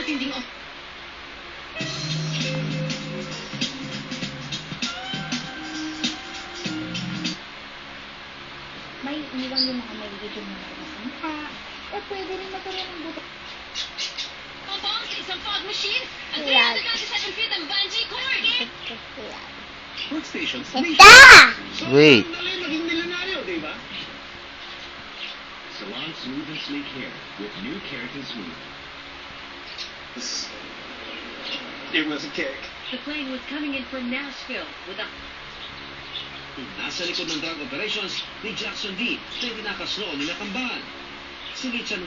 matinding may iwan yung mga maligid yung mga sa mukha, o pwede rin magkaroon ng buto. bombs, isang fog machine, at Yan. 397 feet ng bungee cord. Workstations. Wait. Maging milyonaryo, di ba? Salon Smooth and Sleek Hair with new Keratin Smooth. It was a kick. The plane was coming in from Nashville with a... Nasa likod ng drug operations ni Jackson D na tinakaslo nila Kamban. Si Richard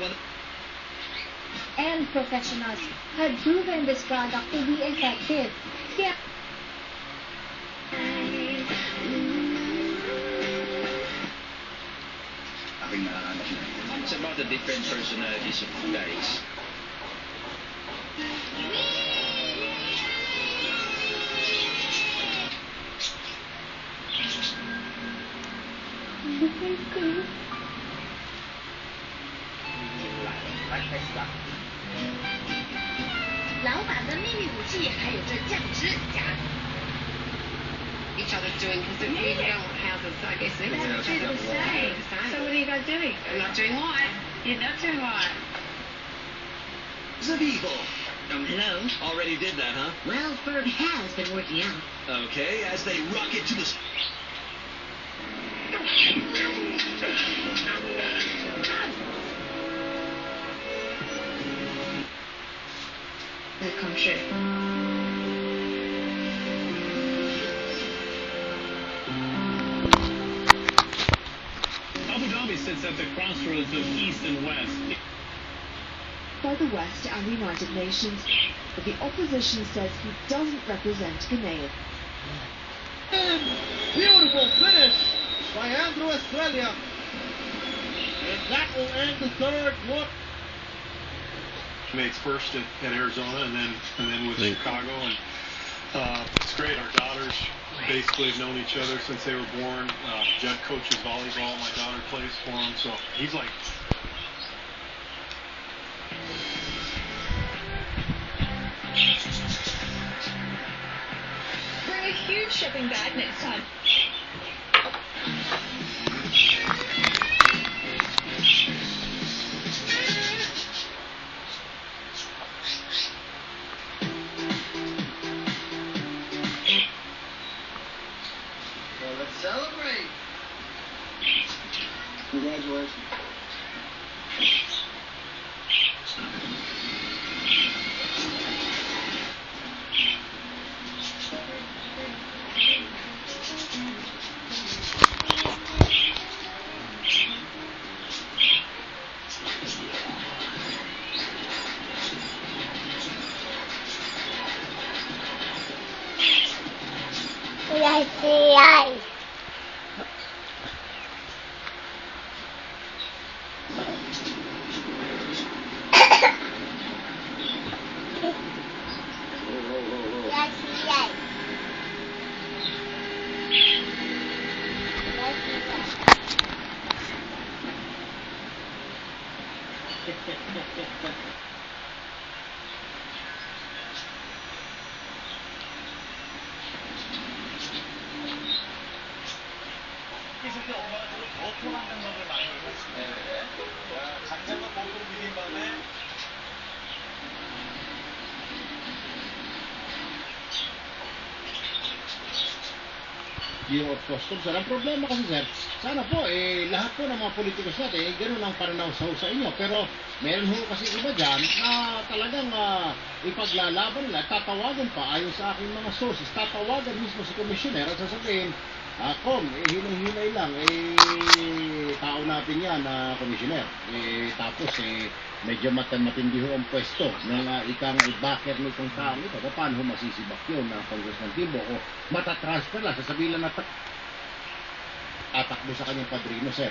And professionals had proven this product to be effective. Kaya aking nakahanap na. It's about the different personalities of guys. Each other's doing because if we don't have the, I guess it's the same. So what are you guys doing? I'm not doing what? You're not doing what? Zavigo. Hello? Already did that, huh? Well, Ferb has been working out. Okay, as they rocket to the... Here comes shit. Abu Dhabi sits at the crossroads of East and West. By the West and the United Nations, but the opposition says he doesn't represent Ghanaian. Beautiful finish by Andrew Australia. And that will end the third look. Mates first at Arizona and then with Chicago, and it's great. Our daughters basically have known each other since they were born. Judd coaches volleyball. My daughter plays for him, so he's like. Bring a huge shipping bag next time. Well, let's celebrate. Congratulations. Yes. View of customs. Ang problema kasi, sir, sana po, lahat po ng mga politikus natin, gano'n ang pananaw sa inyo. Pero meron ho kasi iba dyan na talagang ipaglalaban nila, tatawagan pa, ayon sa aking mga sources, tatawagan mismo si Commissioner at sasabihin, hinay-hinay lang, tao natin yan, Commissioner. Tapos, medyo matindi ho ang pwesto ng ikang i-backer nitong tao ito. Paano ho masisibak yun ng Congressman Timbo o matatransfer lang, sasabihin lang na atakbo sa kanyang padrino, sir.